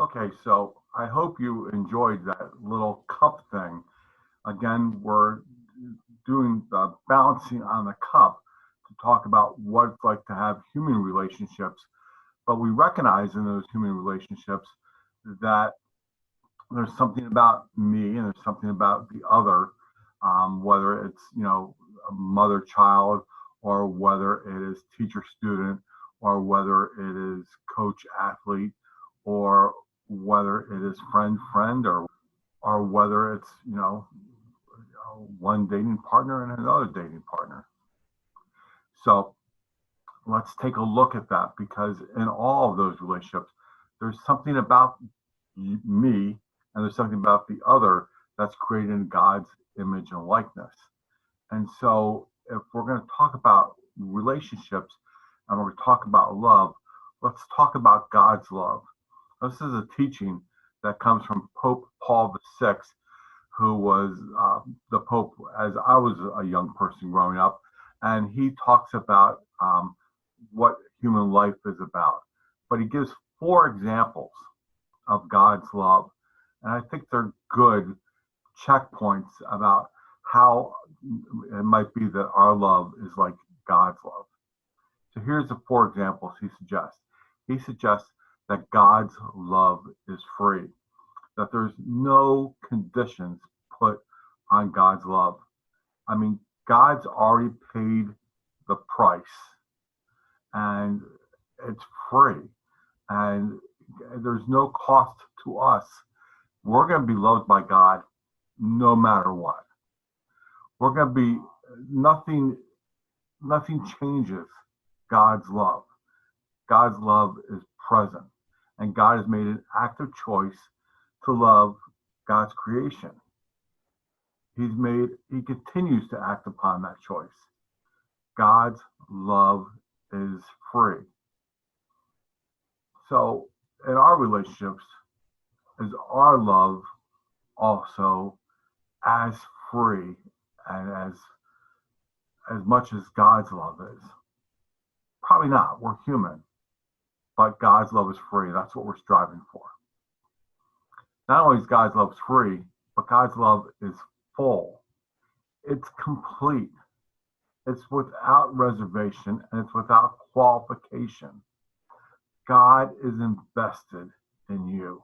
Okay, so I hope you enjoyed that little cup thing. Again, we're doing the balancing on the cup to talk about what it's like to have human relationships. But we recognize in those human relationships that there's something about me and there's something about the other, whether it's, a mother child or whether it is teacher student or whether it is coach athlete or whether it is friend friend or whether it's one dating partner and another dating partner. So let's take a look at that because in all of those relationships, there's something about me and there's something about the other that's created in God's image and likeness. And so if we're going to talk about relationships and we're going to talk about love, let's talk about God's love. This is a teaching that comes from Pope Paul VI, who was the Pope as I was a young person growing up. And he talks about what human life is about. But he gives 4 examples of God's love. And I think they're good checkpoints about how it might be that our love is like God's love. So here's the 4 examples he suggests. He suggests that God's love is free, that there's no conditions put on God's love. I mean, God's already paid the price and it's free and there's no cost to us. We're going to be loved by God no matter what. We're going to be nothing changes God's love. God's love is present and God has made an active choice to love God's creation. He continues to act upon that choice. God's love is free. So in our relationships, is our love also as free and as much as God's love is? Probably not. We're human, but God's love is free. That's what we're striving for. Not only is God's love free, but God's love is full. It's complete. It's without reservation and it's without qualification. God is invested in you.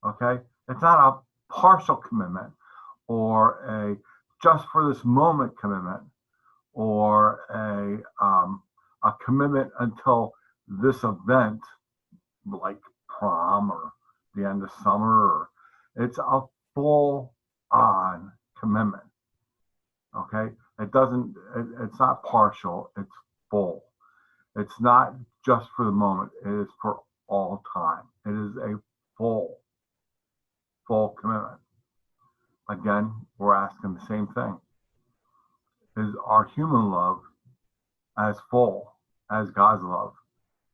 Okay? It's not a partial commitment or a just for this moment commitment or a commitment until this event like prom or the end of summer. It's a full on commitment. Okay? It's not partial, it's full. It's not just for the moment, it is for all time. It is a full commitment. Again, we're asking the same thing. Is our human love as full as God's love?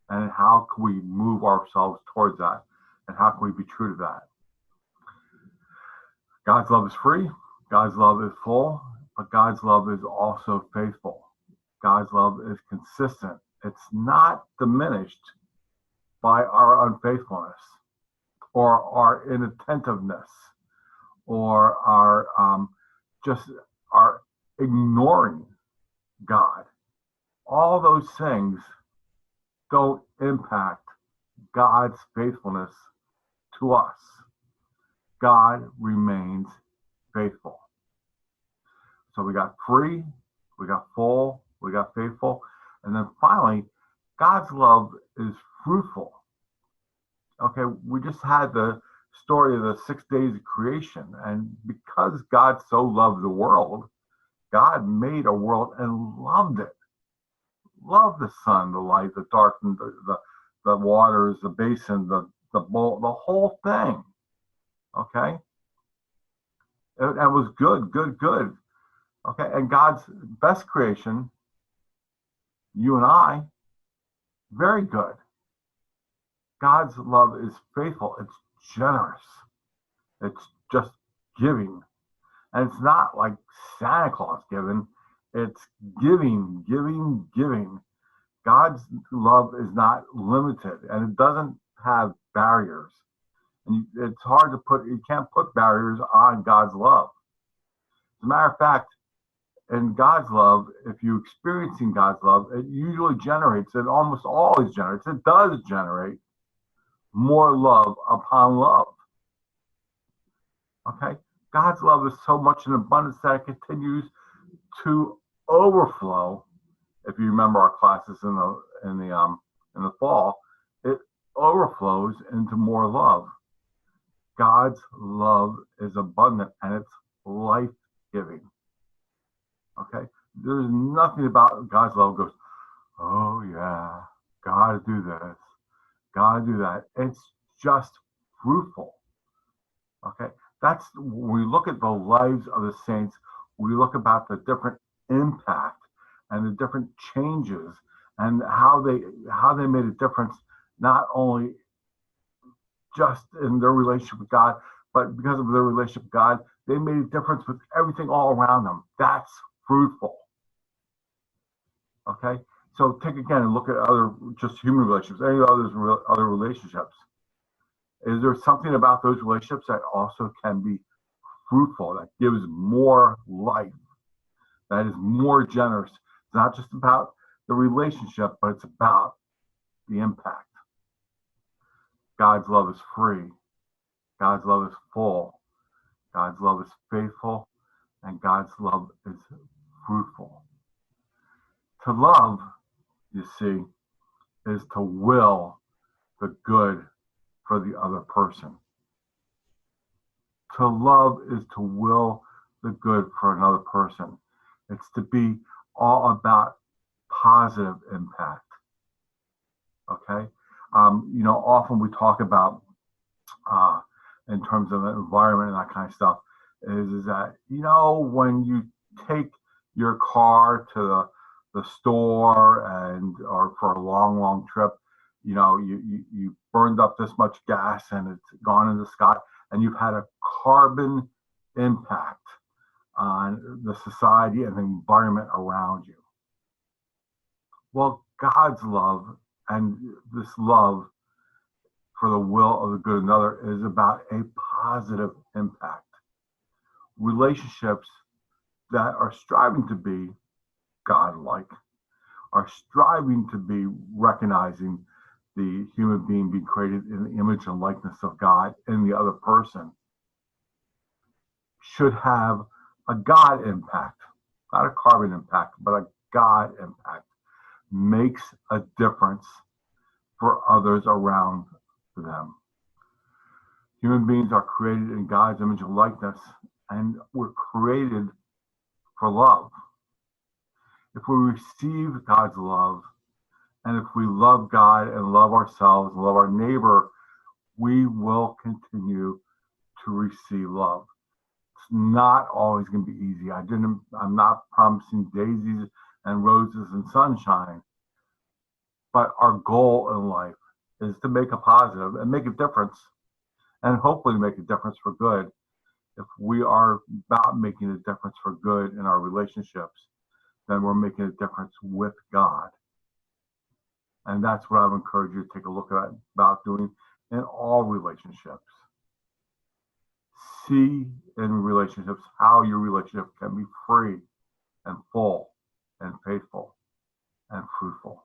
And how can we move ourselves towards that? And how can we be true to that? God's love is free. God's love is full. But God's love is also faithful. God's love is consistent. It's not diminished by our unfaithfulness or our inattentiveness or our ignoring God. All those things don't impact God's faithfulness to us. God remains faithful. So we got free, we got full, we got faithful, and then finally, God's love is fruitful. Okay, we just had the story of the 6 days of creation, and because God so loved the world, God made a world and loved it. Loved the sun, the light, the dark, and the waters, the basin, the bowl, the whole thing. Okay, it was good. Okay, and God's best creation, you and I, very good. God's love is faithful. It's generous. It's just giving. And it's not like Santa Claus giving. It's giving. God's love is not limited and it doesn't have barriers. And it's hard to put, you can't put barriers on God's love. As a matter of fact, in God's love, if you're experiencing God's love, it usually generates, it almost always generates, it does generate more love upon love. Okay? God's love is so much in abundance that it continues to overflow. If you remember our classes in the fall, it overflows into more love. God's love is abundant and it's life-giving. Okay? There's nothing about God's love goes, oh yeah, gotta do this, gotta do that. It's just fruitful. Okay? That's when we look at the lives of the saints, we look about the different impact and the different changes and how they made a difference, not only just in their relationship with God, but because of their relationship with God, they made a difference with everything all around them. That's fruitful. Okay? So take again and look at other just human relationships, any other relationships. Is there something about those relationships that also can be fruitful, that gives more life, that is more generous? It's not just about the relationship, but it's about the impact. God's love is free. God's love is full. God's love is faithful. And God's love is fruitful. To love, you see, is to will the good for the other person. To love is to will the good for another person. It's to be all about positive impact. Okay? Often we talk about, in terms of the environment and that kind of stuff, is that, when you take your car to the store or for a long, long trip, you burned up this much gas and it's gone in the sky, and you've had a carbon impact on the society and the environment around you. Well, God's love and this love for the will of the good of another is about a positive impact. Relationships that are striving to be God-like, are striving to be recognizing the human being created in the image and likeness of God in the other person, should have a God impact, not a carbon impact, but a God impact. Makes a difference for others around them. Human beings are created in God's image and likeness, and we're created for love. If we receive God's love, and if we love God and love ourselves and love our neighbor, we will continue to receive love. It's not always going to be easy. I'm not promising daisies and roses and sunshine, but our goal in life is to make a positive and make a difference, and hopefully make a difference for good. If we are about making a difference for good in our relationships, then we're making a difference with God. And that's what I would encourage you to take a look at about doing in all relationships. See in relationships how your relationship can be free and full and faithful and fruitful.